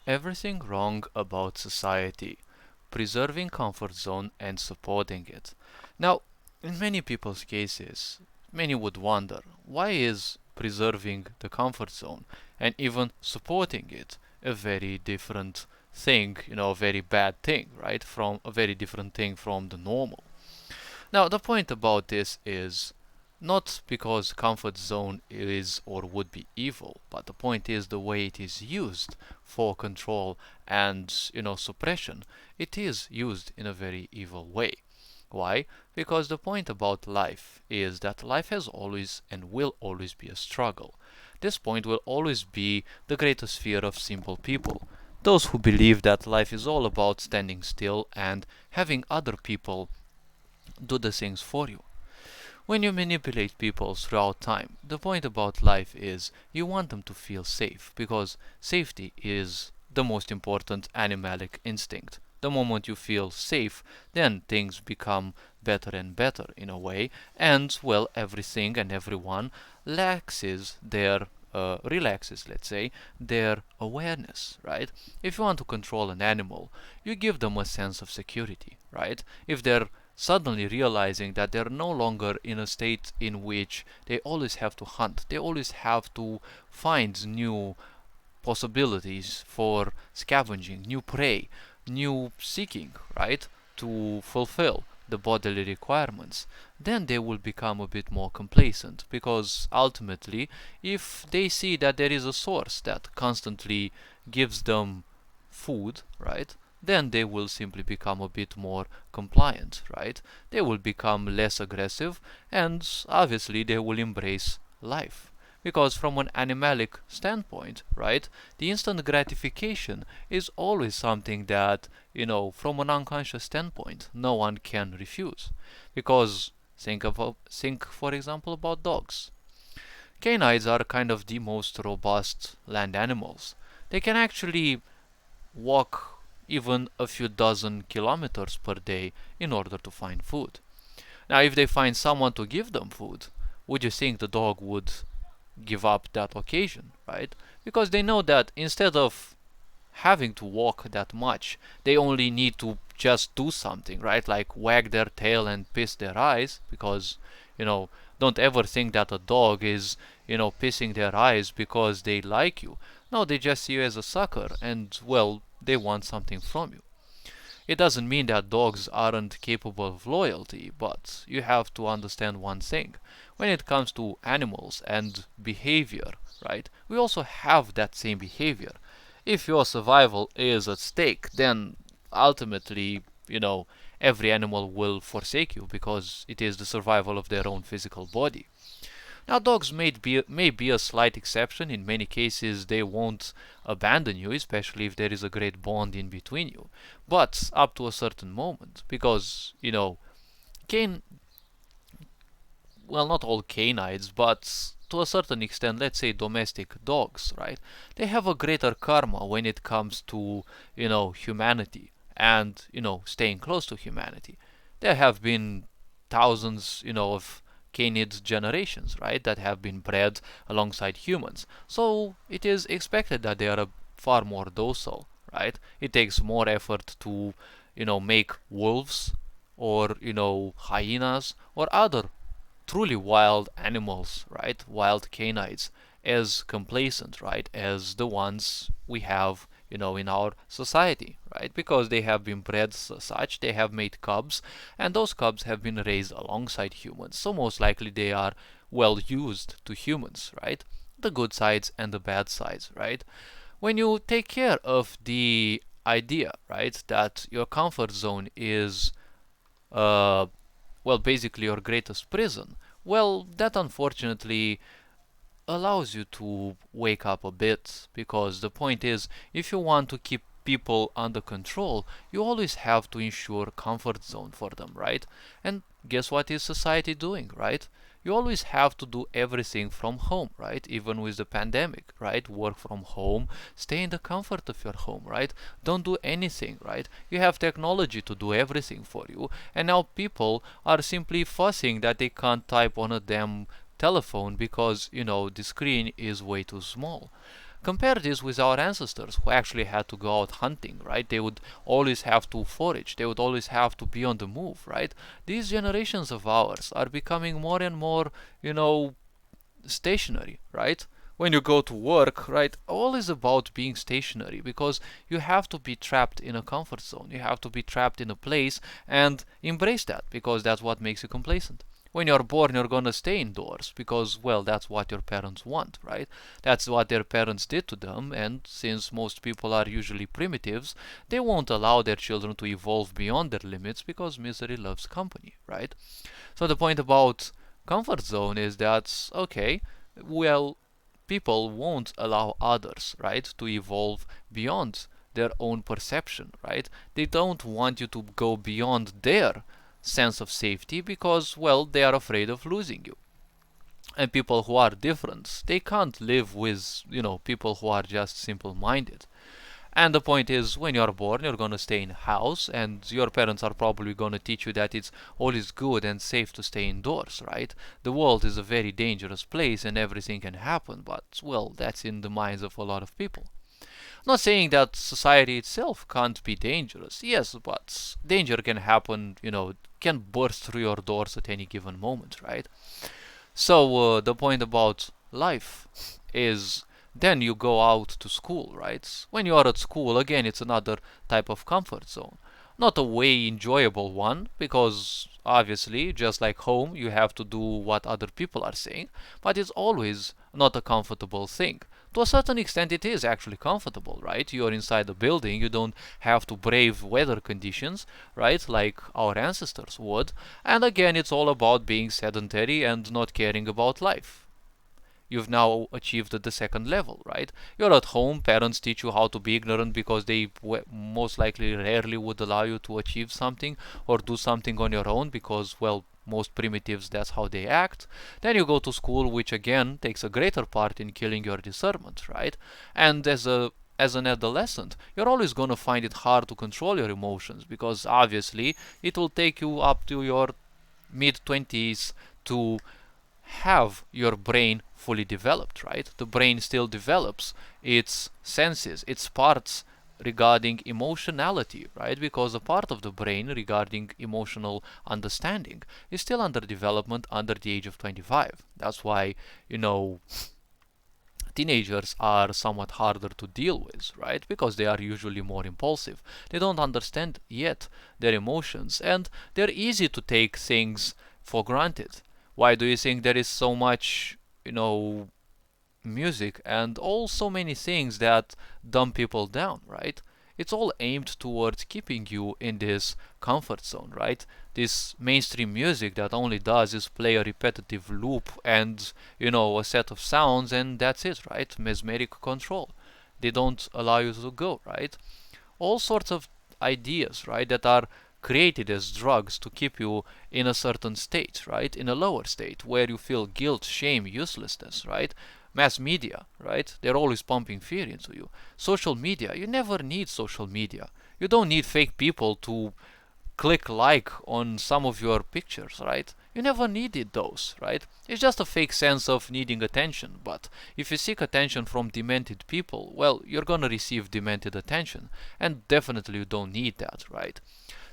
Everything wrong about society, preserving comfort zone and supporting it. Now, in many people's cases, many would wonder, why is preserving the comfort zone and even supporting it a very different thing, a very bad thing, right? From a very different thing from the normal. Now, the point about this is not because comfort zone is or would be evil, but the point is the way it is used for control and suppression. It is used in a very evil way. Why? Because the point about life is that life has always and will always be a struggle. This point will always be the greatest fear of simple people. Those who believe that life is all about standing still and having other people do the things for you. When you manipulate people throughout time, the point about life is you want them to feel safe because safety is the most important animalic instinct. The moment you feel safe, then things become better and better in a way, and well, everything and everyone relaxes, let's say, their awareness, right? If you want to control an animal, you give them a sense of security, right? If they're suddenly realizing that they're no longer in a state in which they always have to hunt, they always have to find new possibilities for scavenging, new prey, new seeking, right, to fulfill the bodily requirements, then they will become a bit more complacent because ultimately, if they see that there is a source that constantly gives them food, right, then they will simply become a bit more compliant, right? They will become less aggressive and obviously they will embrace life. Because from an animalic standpoint, right, the instant gratification is always something that, from an unconscious standpoint, no one can refuse. Because think for example about dogs. Canines are kind of the most robust land animals. They can actually walk even a few dozen kilometers per day in order to find food. Now, if they find someone to give them food, would you think the dog would give up that occasion, right? Because they know that instead of having to walk that much, they only need to just do something, right? Like wag their tail and piss their eyes, because, you know, don't ever think that a dog is, pissing their eyes because they like you. No, they just see you as a sucker and, well, they want something from you. It doesn't mean that dogs aren't capable of loyalty, but you have to understand one thing. When it comes to animals and behavior, right, we also have that same behavior. If your survival is at stake, then ultimately, every animal will forsake you because it is the survival of their own physical body. Now, dogs may be a slight exception. In many cases, they won't abandon you, especially if there is a great bond in between you. But up to a certain moment, because can well, not all canines, but to a certain extent, let's say domestic dogs, right? They have a greater karma when it comes to humanity and staying close to humanity. There have been thousands, of canid generations, right, that have been bred alongside humans. So it is expected that they are far more docile, right? It takes more effort to, make wolves or hyenas or other truly wild animals, right? Wild canines as complacent, right? As the ones we have, in our society, right? Because they have been bred such, they have made cubs, and those cubs have been raised alongside humans. So most likely they are well used to humans, right? The good sides and the bad sides, right? When you take care of the idea, right, that your comfort zone is uh, basically your greatest prison, well, that unfortunately allows you to wake up a bit because the point is, if you want to keep people under control, you always have to ensure comfort zone for them, right? And guess what is society doing, right? You always have to do everything from home, right? Even with the pandemic, right? Work from home, stay in the comfort of your home, right? Don't do anything, right? You have technology to do everything for you, and now people are simply fussing that they can't type on a damn telephone because the screen is way too small. Compare this with our ancestors who actually had to go out hunting, right? They would always have to forage, they would always have to be on the move, right? These generations of ours are becoming more and more, stationary, right? When you go to work, right, all is about being stationary because you have to be trapped in a comfort zone. You have to be trapped in a place and embrace that because that's what makes you complacent. When you're born, you're gonna stay indoors because, well, that's what your parents want, right? That's what their parents did to them, and since most people are usually primitives, they won't allow their children to evolve beyond their limits because misery loves company, right? So the point about comfort zone is that, okay, well, people won't allow others, right, to evolve beyond their own perception, right? They don't want you to go beyond their sense of safety because, well, they are afraid of losing you. And people who are different, they can't live with, people who are just simple minded. And the point is, when you're born, you're gonna stay in a house, and your parents are probably gonna teach you that it's always good and safe to stay indoors, right? The world is a very dangerous place and everything can happen, but, well, that's in the minds of a lot of people. Not saying that society itself can't be dangerous, yes, but danger can happen, can burst through your doors at any given moment, right? So the point about life is then you go out to school, right? When you are at school, again, it's another type of comfort zone. Not a way enjoyable one, because obviously, just like home, you have to do what other people are saying, but it's always not a comfortable thing. To a certain extent, it is actually comfortable, right? You're inside the building, you don't have to brave weather conditions, right? Like our ancestors would. And again, it's all about being sedentary and not caring about life. You've now achieved the second level, right? You're at home, parents teach you how to be ignorant because they most likely rarely would allow you to achieve something or do something on your own because, well, most primitives, that's how they act. Then you go to school, which again takes a greater part in killing your discernment, right? And as an adolescent, you're always going to find it hard to control your emotions because obviously it will take you up to your mid 20s to have your brain fully developed, right? The brain still develops its senses, its parts regarding emotionality, right? Because a part of the brain regarding emotional understanding is still under development under the age of 25. That's why, teenagers are somewhat harder to deal with, right? Because they are usually more impulsive. They don't understand yet their emotions, and they're easy to take things for granted. Why do you think there is so much, music and all so many things that dumb people down, right? It's all aimed towards keeping you in this comfort zone, right? This mainstream music that only does is play a repetitive loop and, a set of sounds, and that's it, right? Mesmeric control. They don't allow you to go, right? All sorts of ideas, right, that are created as drugs to keep you in a certain state, right? In a lower state where you feel guilt, shame, uselessness, right? Mass media, right? They're always pumping fear into you. Social media, you never need social media. You don't need fake people to click like on some of your pictures, right? You never needed those, right? It's just a fake sense of needing attention, but if you seek attention from demented people, well, you're gonna receive demented attention, and definitely you don't need that, right?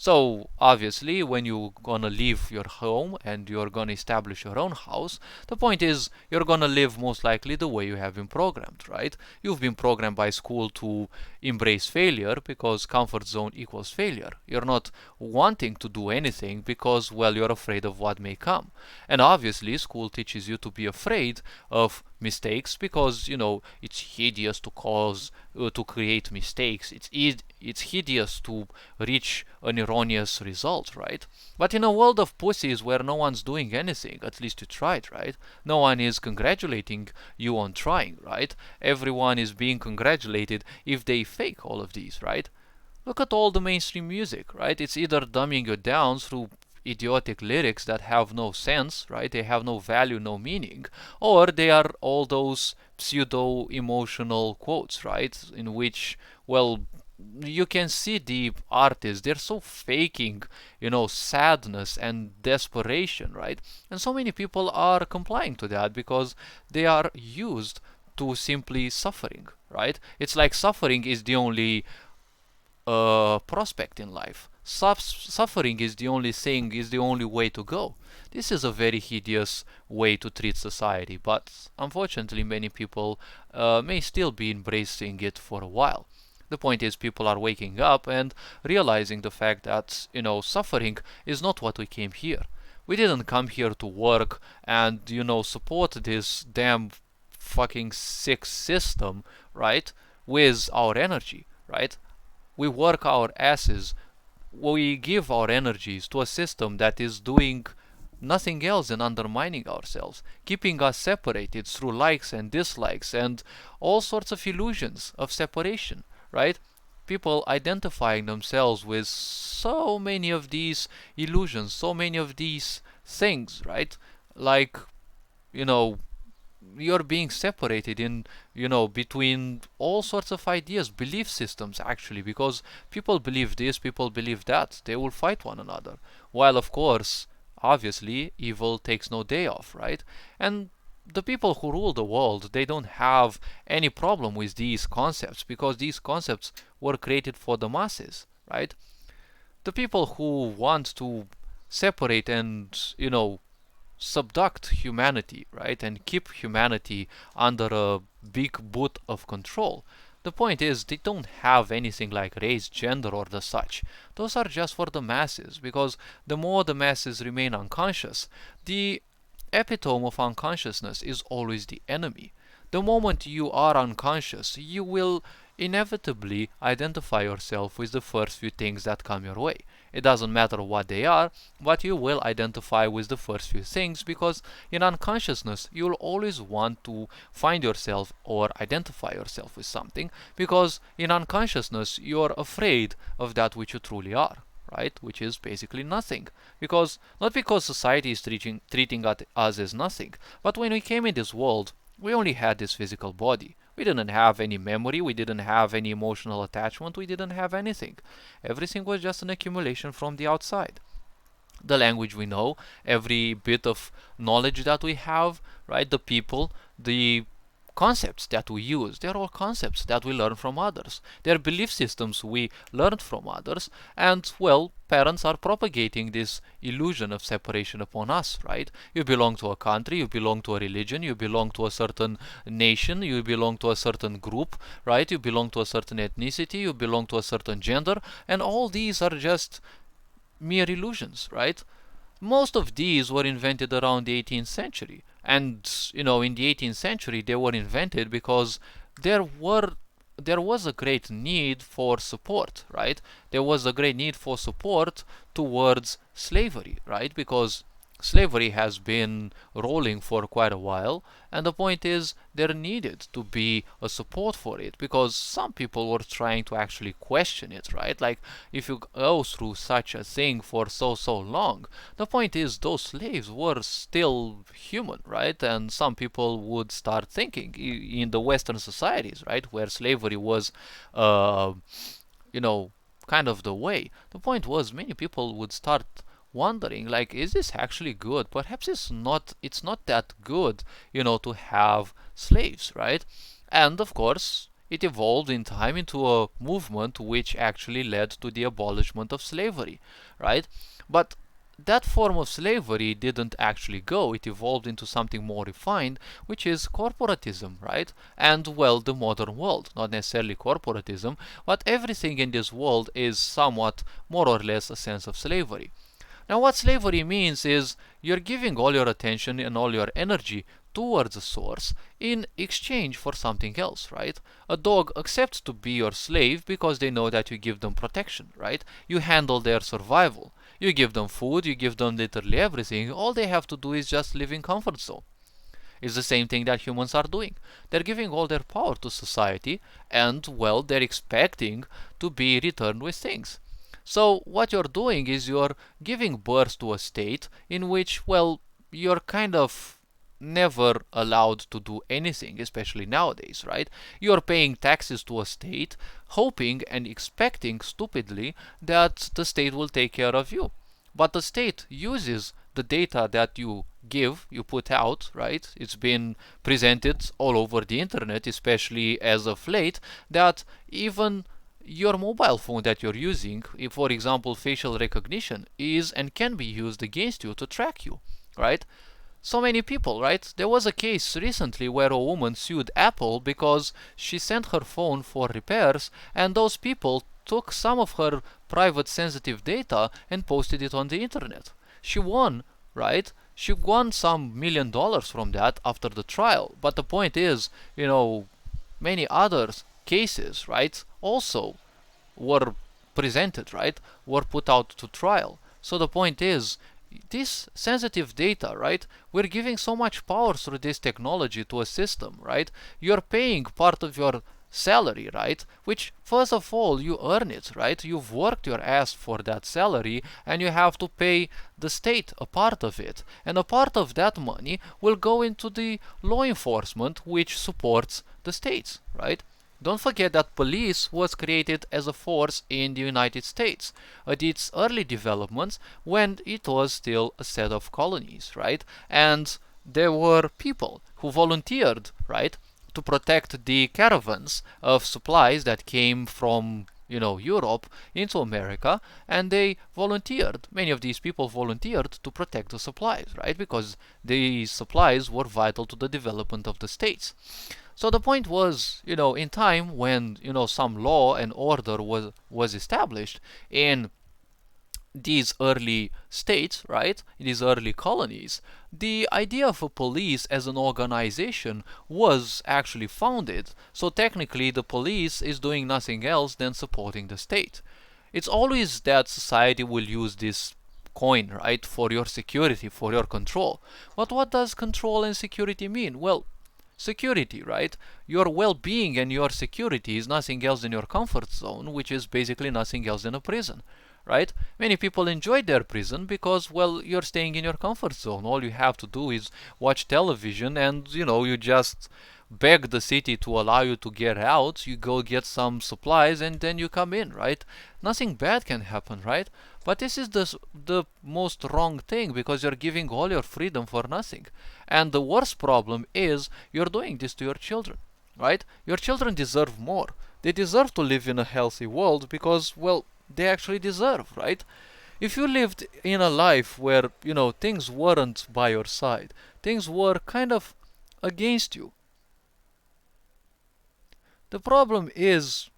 So obviously, when you're gonna leave your home and you're gonna establish your own house, the point is you're gonna live most likely the way you have been programmed, right? You've been programmed by school to embrace failure because comfort zone equals failure. You're not wanting to do anything because, well, you're afraid of what may come. And obviously, school teaches you to be afraid of mistakes because it's hideous to to create mistakes. It's hideous to reach an erroneous result, right? But in a world of pussies where no one's doing anything, at least you tried, right? No one is congratulating you on trying, right? Everyone is being congratulated if they fake all of these, right? Look at all the mainstream music, right? It's either dumbing you down through idiotic lyrics that have no sense, right? They have no value, no meaning, or they are all those pseudo emotional quotes, right? In which, well, you can see the artists, they're so faking, sadness and desperation, right? And so many people are complying to that because they are used to simply suffering, right? It's like suffering is the only prospect in life. Suffering is the only thing, is the only way to go. This is a very hideous way to treat society, but unfortunately, many people may still be embracing it for a while. The point is, people are waking up and realizing the fact that, suffering is not what we came here. We didn't come here to work and, support this damn fucking sick system, right? With our energy, right? We work our asses, we give our energies to a system that is doing nothing else than undermining ourselves, keeping us separated through likes and dislikes and all sorts of illusions of separation, right? People identifying themselves with so many of these illusions, so many of these things, right? Like, you know, you're being separated in, between all sorts of ideas, belief systems, actually, because people believe this, people believe that, they will fight one another, while of course, obviously, evil takes no day off, right? And the people who rule the world, they don't have any problem with these concepts, because these concepts were created for the masses, right? The people who want to separate and, subduct humanity, right, and keep humanity under a big boot of control. The point is, they don't have anything like race, gender, or the such. Those are just for the masses, because the more the masses remain unconscious, the epitome of unconsciousness is always the enemy. The moment you are unconscious, you will inevitably identify yourself with the first few things that come your way. It doesn't matter what they are, but you will identify with the first few things, because in unconsciousness you'll always want to find yourself or identify yourself with something, because in unconsciousness you're afraid of that which you truly are, right? Which is basically nothing. Because not because society is treating us as nothing, but when we came in this world, we only had this physical body. We didn't have any memory, we didn't have any emotional attachment, we didn't have anything. Everything was just an accumulation from the outside. The language we know, every bit of knowledge that we have, right? The people, the concepts that we use, they're all concepts that we learn from others. They're belief systems we learned from others, and, well, parents are propagating this illusion of separation upon us, right? You belong to a country, you belong to a religion, you belong to a certain nation, you belong to a certain group, right? You belong to a certain ethnicity, you belong to a certain gender, and all these are just mere illusions, right? Most of these were invented around the 18th century. And, in the 18th century, they were invented because there were there was a great need for support, right? There was a great need for support towards slavery, right? Because slavery has been rolling for quite a while, and the point is there needed to be a support for it, because some people were trying to actually question it, right? Like, if you go through such a thing for so long, the point is those slaves were still human, right? And some people would start thinking in the Western societies, right, where slavery was you know kind of the way. The point was, many people would start wondering, like, is this actually good? Perhaps it's not that good, to have slaves, right? And of course, it evolved in time into a movement which actually led to the abolishment of slavery, right? But that form of slavery didn't actually go. It evolved into something more refined, which is corporatism, right? And, well, the modern world. Not necessarily corporatism, but everything in this world is somewhat more or less a sense of slavery. Now, what slavery means is you're giving all your attention and all your energy towards a source in exchange for something else, right? A dog accepts to be your slave because they know that you give them protection, right? You handle their survival. You give them food, you give them literally everything. All they have to do is just live in comfort zone. It's the same thing that humans are doing. They're giving all their power to society, and, well, they're expecting to be returned with things. So what you're doing is you're giving birth to a state in which, well, you're kind of never allowed to do anything, especially nowadays, right? You're paying taxes to a state, hoping and expecting stupidly that the state will take care of you. but the state uses the data that you put out, right? It's been presented all over the internet, especially as of late, that even your mobile phone that you're using, if for example facial recognition is and can be used against you to track you, right? So many people, right? There was a case recently where a woman sued Apple because she sent her phone for repairs and those people took some of her private sensitive data and posted it on the internet. She won, right? She won some $1 million from that after the trial. But the point is, many other cases, right, also were presented, right, were put out to trial. So the point is, this sensitive data, right, we're giving so much power through this technology to a system, right? You're paying part of your salary, right, which first of all you earn it, right? You've worked your ass for that salary and you have to pay the state a part of it, and a part of that money will go into the law enforcement which supports the states, right? Don't forget that police was created as a force in the United States at its early developments when it was still a set of colonies, right? And there were people who volunteered, right, to protect the caravans of supplies that came from Europe into America, and they volunteered. Many of these people volunteered to protect the supplies, right? Because these supplies were vital to the development of the states. So the point was, in time when, some law and order was established in these early states, right, in these early colonies, the idea of a police as an organization was actually founded. So technically the police is doing nothing else than supporting the state. It's always that society will use this coin, right, for your security, for your control. But what does control and security mean? Well, security, right? Your well-being and your security is nothing else than your comfort zone, which is basically nothing else than a prison, right? Many people enjoy their prison because, well, you're staying in your comfort zone. All you have to do is watch television and, you just beg the city to allow you to get out. You go get some supplies and then you come in, right? Nothing bad can happen, right? But this is the most wrong thing, because you're giving all your freedom for nothing. And the worst problem is you're doing this to your children, right? Your children deserve more. They deserve to live in a healthy world because, well, they actually deserve, right? If you lived in a life where, things weren't by your side, things were kind of against you. The problem is,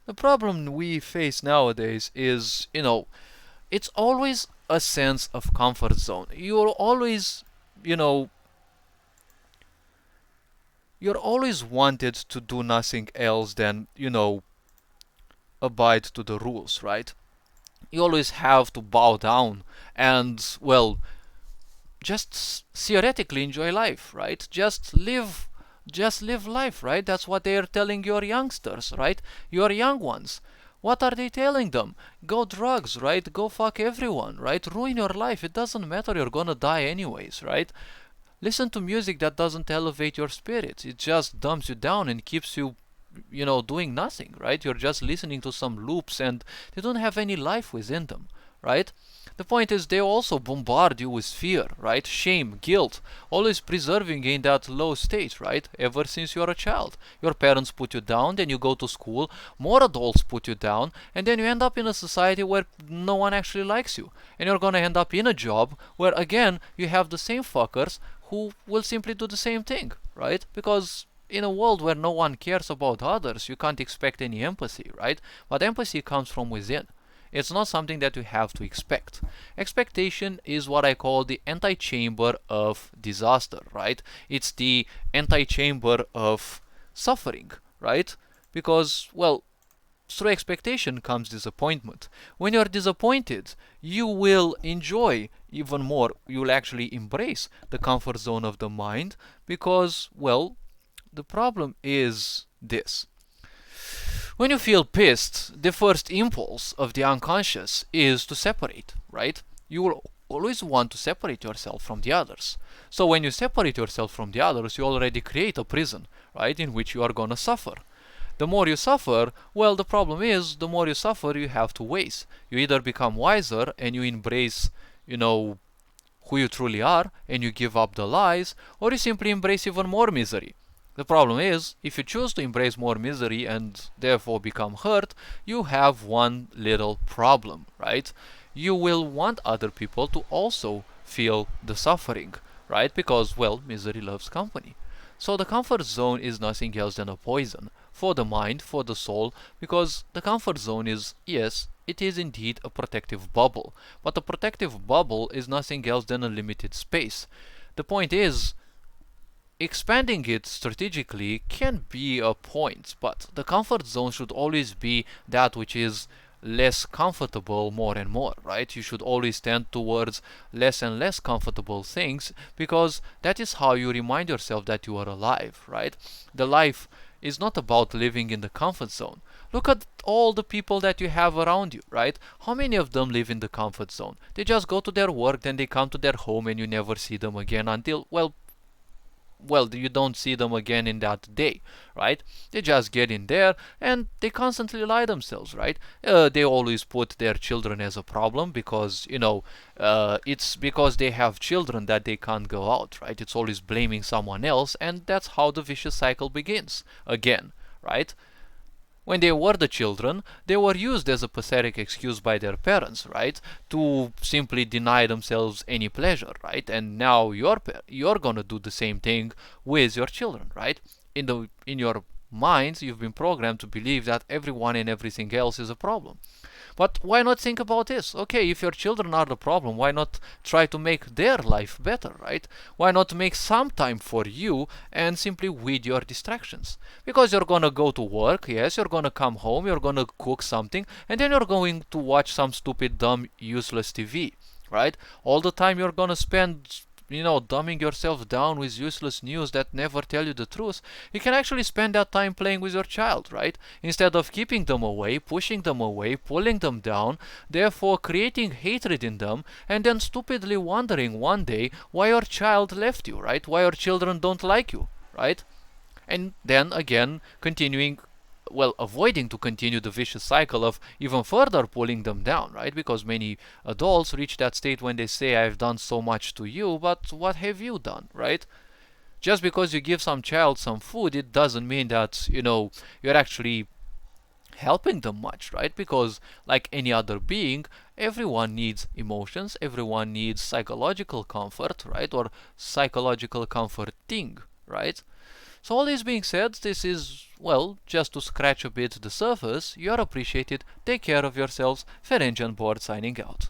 the problem we face nowadays is, it's always a sense of comfort zone. You're always, you're always wanted to do nothing else than, abide to the rules, right? You always have to bow down and, well, just theoretically enjoy life, right? Just live life, right? That's what they are telling your youngsters, right? Your young ones. What are they telling them? Go drugs, right? Go fuck everyone, right? Ruin your life. It doesn't matter. You're gonna die anyways, right? Listen to music that doesn't elevate your spirits. It just dumps you down and keeps you, doing nothing, right? You're just listening to some loops and they don't have any life within them, right? The point is they also bombard you with fear, right? Shame, guilt, always preserving in that low state, right? Ever since you're a child. Your parents put you down, then you go to school, more adults put you down, and then you end up in a society where no one actually likes you. And you're gonna end up in a job where, again, you have the same fuckers who will simply do the same thing, right? Because in a world where no one cares about others, you can't expect any empathy, right? But empathy comes from within. It's not something that you have to expect. Expectation is what I call the antechamber of disaster, right? It's the antechamber of suffering, right? Because, well, through expectation comes disappointment. When you're disappointed, you will enjoy even more. You'll actually embrace the comfort zone of the mind because, well, the problem is this. When you feel pissed, the first impulse of the unconscious is to separate, right? You will always want to separate yourself from the others. So when you separate yourself from the others, you already create a prison, right, in which you are gonna suffer. The more you suffer, well, the problem is, the more you suffer, you have two ways. You either become wiser and you embrace, you know, who you truly are and you give up the lies, or you simply embrace even more misery. The problem is, if you choose to embrace more misery and therefore become hurt, you have one little problem, right? You will want other people to also feel the suffering, right? Because, well, misery loves company. So the comfort zone is nothing else than a poison for the mind, for the soul, because the comfort zone is, yes, it is indeed a protective bubble. But a protective bubble is nothing else than a limited space. The point is, expanding it strategically can be a point, but the comfort zone should always be that which is less comfortable more and more, right? You should always tend towards less and less comfortable things, because that is how you remind yourself that you are alive, right? The life is not about living in the comfort zone. Look at all the people that you have around you, right? How many of them live in the comfort zone? They just go to their work, then they come to their home and you never see them again until, well, you don't see them again in that day, right? They just get in there and they constantly lie themselves, right? They always put their children as a problem because, it's because they have children that they can't go out, right? It's always blaming someone else, and that's how the vicious cycle begins again, right? When they were the children, they were used as a pathetic excuse by their parents, right? To simply deny themselves any pleasure, right? And now you're gonna do the same thing with your children, right? In your minds, you've been programmed to believe that everyone and everything else is a problem. But why not think about this? Okay, if your children are the problem, why not try to make their life better, right? Why not make some time for you and simply weed your distractions? Because you're gonna go to work, yes, you're gonna come home, you're gonna cook something, and then you're going to watch some stupid, dumb, useless TV, right? All the time you're gonna spend dumbing yourself down with useless news that never tell you the truth. You can actually spend that time playing with your child, right? Instead of keeping them away, pushing them away, pulling them down, therefore creating hatred in them, and then stupidly wondering one day why your child left you, right? Why your children don't like you, right? And then again, avoiding to continue the vicious cycle of even further pulling them down, right? Because many adults reach that state when they say, I've done so much to you, but what have you done, right? Just because you give some child some food, it doesn't mean that, you're actually helping them much, right? Because like any other being, everyone needs emotions, everyone needs psychological comfort, right? Or psychological comforting, right? So all this being said, this is, just to scratch a bit the surface. You're appreciated. Take care of yourselves. Ferenc Board signing out.